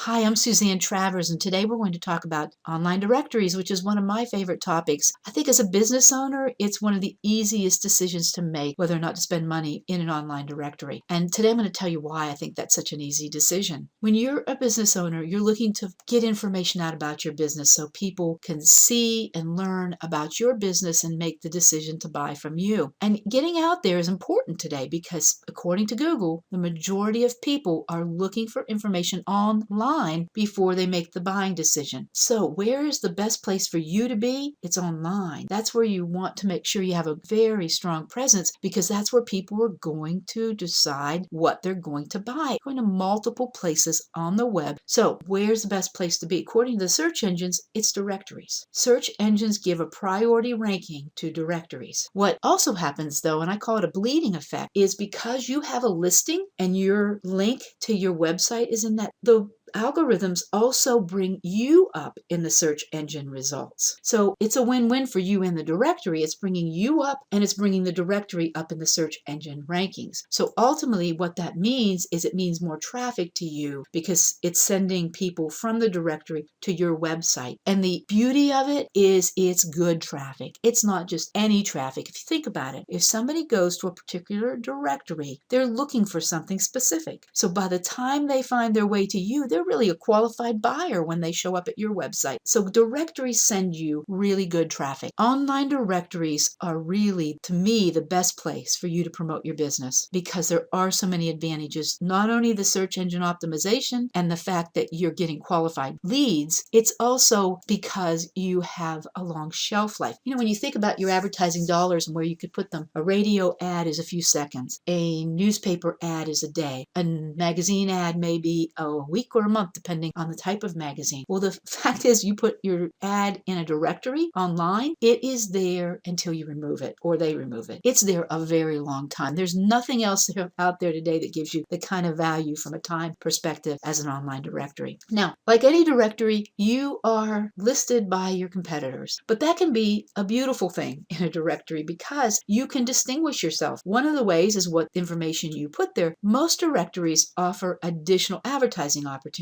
Hi, I'm Suzanne Travers, and today we're going to talk about online directories, which is one of my favorite topics. I think as a business owner, it's one of the easiest decisions to make whether or not to spend money in an online directory. And today I'm going to tell you why I think that's such an easy decision. When you're a business owner, you're looking to get information out about your business so people can see and learn about your business and make the decision to buy from you. And getting out there is important today because, according to Google, the majority of people are looking for information online before they make the buying decision. So where is the best place for you to be? It's online. That's where you want to make sure you have a very strong presence because that's where people are going to decide what they're going to buy. Going to multiple places on the web. So where's the best place to be? According to the search engines, it's directories. Search engines give a priority ranking to directories. What also happens though, and I call it a bleeding effect, is because you have a listing and your link to your website is in that, the algorithms also bring you up in the search engine results. So it's a win-win for you in the directory. It's bringing you up and it's bringing the directory up in the search engine rankings. So ultimately what that means is it means more traffic to you because it's sending people from the directory to your website. And the beauty of it is it's good traffic. It's not just any traffic. If you think about it, if somebody goes to a particular directory, they're looking for something specific. So by the time they find their way to you, they're really a qualified buyer when they show up at your website. So directories send you really good traffic. Online directories are really, to me, the best place for you to promote your business because there are so many advantages. Not only the search engine optimization and the fact that you're getting qualified leads, it's also because you have a long shelf life. You know, when you think about your advertising dollars and where you could put them, a radio ad is a few seconds, a newspaper ad is a day, a magazine ad may be a week or a month depending on the type of magazine. Well, the fact is you put your ad in a directory online, it is there until you remove it or they remove it. It's there a very long time. There's nothing else out there today that gives you the kind of value from a time perspective as an online directory. Now, like any directory, you are listed by your competitors, but that can be a beautiful thing in a directory because you can distinguish yourself. One of the ways is what information you put there. Most directories offer additional advertising opportunities,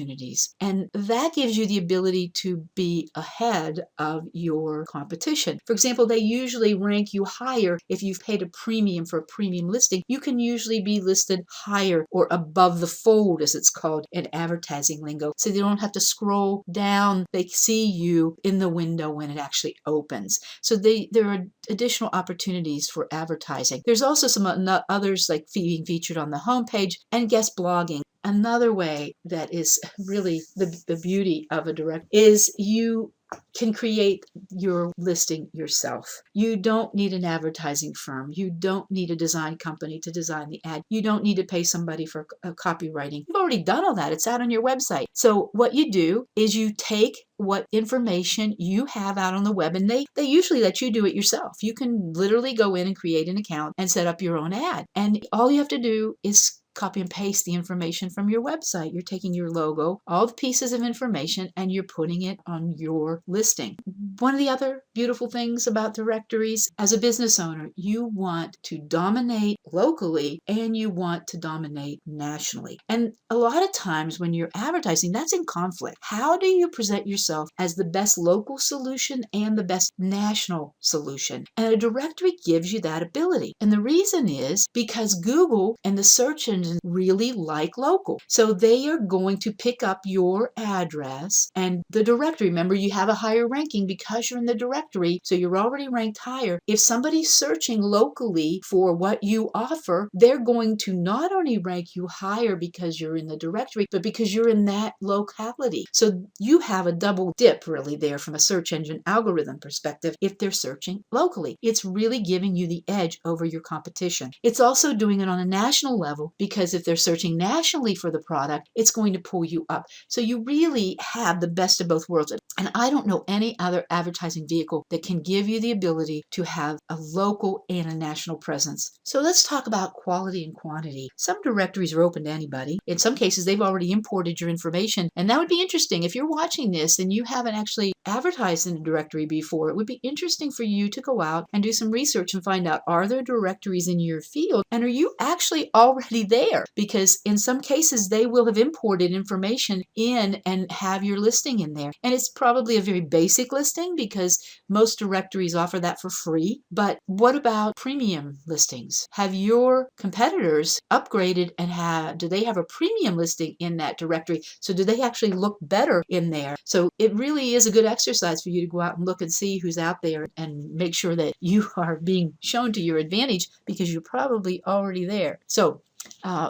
and that gives you the ability to be ahead of your competition. For example, they usually rank you higher if you've paid a premium for a premium listing. You can usually be listed higher or above the fold, as it's called in advertising lingo, so they don't have to scroll down. They see you in the window when it actually opens. So there are additional opportunities for advertising. There's also some others like being featured on the homepage and guest blogging. Another way that is really the beauty of a direct is you can create your listing yourself. You don't need an advertising firm. You don't need a design company to design the ad. You don't need to pay somebody for copywriting. You've already done all that. It's out on your website. So what you do is you take what information you have out on the web, and they usually let you do it yourself. You can literally go in and create an account and set up your own ad. And all you have to do is copy and paste the information from your website. You're taking your logo, all the pieces of information, and you're putting it on your listing. One of the other beautiful things about directories, as a business owner, you want to dominate locally and you want to dominate nationally. And a lot of times when you're advertising, that's in conflict. How do you present yourself as the best local solution and the best national solution? And a directory gives you that ability. And the reason is because Google and the search engine really like local. So they are going to pick up your address and the directory. Remember, you have a higher ranking because you're in the directory, so you're already ranked higher. If somebody's searching locally for what you offer, they're going to not only rank you higher because you're in the directory, but because you're in that locality. So you have a double dip really there from a search engine algorithm perspective if they're searching locally. It's really giving you the edge over your competition. It's also doing it on a national level because if they're searching nationally for the product, it's going to pull you up. So you really have the best of both worlds. And I don't know any other advertising vehicle that can give you the ability to have a local and a national presence. So let's talk about quality and quantity. Some directories are open to anybody. In some cases, they've already imported your information. And that would be interesting. If you're watching this and you haven't actually advertised in a directory before, it would be interesting for you to go out and do some research and find out, are there directories in your field? And are you actually already there? there, because in some cases they will have imported information in and have your listing in there. And it's probably a very basic listing because most directories offer that for free. But what about premium listings? Have your competitors upgraded and do they have a premium listing in that directory? So do they actually look better in there? So it really is a good exercise for you to go out and look and see who's out there and make sure that you are being shown to your advantage because you're probably already there. So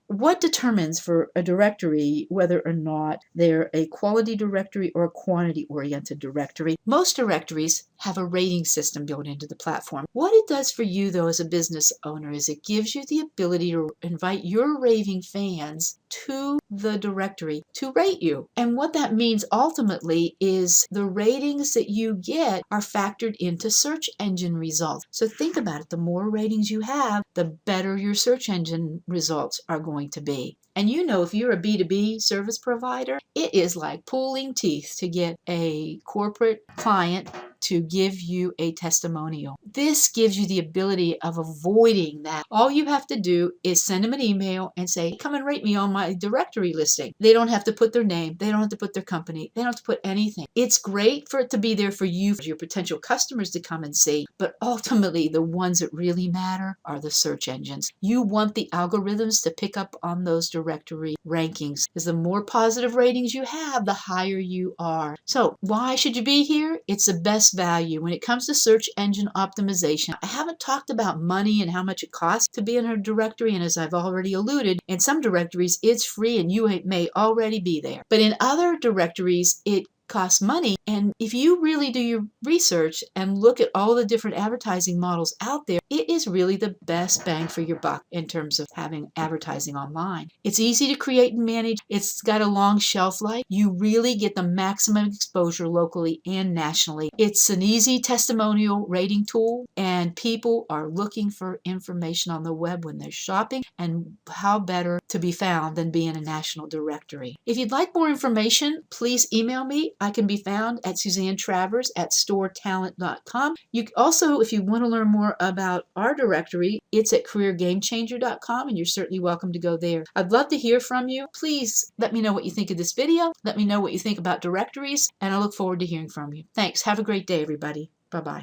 what determines for a directory whether or not they're a quality directory or a quantity-oriented directory? Most directories have a rating system built into the platform. What it does for you, though, as a business owner is it gives you the ability to invite your raving fans to the directory to rate you. And what that means ultimately is the ratings that you get are factored into search engine results. So think about it. The more ratings you have, the better your search engine results are going to be. And you know, if you're a B2B service provider, it is like pulling teeth to get a corporate client to give you a testimonial. This gives you the ability of avoiding that. All you have to do is send them an email and say, come and rate me on my directory listing. They don't have to put their name. They don't have to put their company. They don't have to put anything. It's great for it to be there for you, for your potential customers to come and see. But ultimately, the ones that really matter are the search engines. You want the algorithms to pick up on those directory rankings, because the more positive ratings you have, the higher you are. So why should you be here? It's the best value. When it comes to search engine optimization, I haven't talked about money and how much it costs to be in a directory, and as I've already alluded, in some directories it's free and you may already be there. But in other directories, it costs money. And if you really do your research and look at all the different advertising models out there, it is really the best bang for your buck in terms of having advertising online. It's easy to create and manage. It's got a long shelf life. You really get the maximum exposure locally and nationally. It's an easy testimonial rating tool, and people are looking for information on the web when they're shopping, and how better to be found than be in a national directory. If you'd like more information, please email me. I can be found at Suzanne Travers at storetalent.com. You also, if you want to learn more about our directory, it's at careergamechanger.com, and you're certainly welcome to go there. I'd love to hear from you. Please let me know what you think of this video. Let me know what you think about directories, and I look forward to hearing from you. Thanks. Have a great day, everybody. Bye-bye.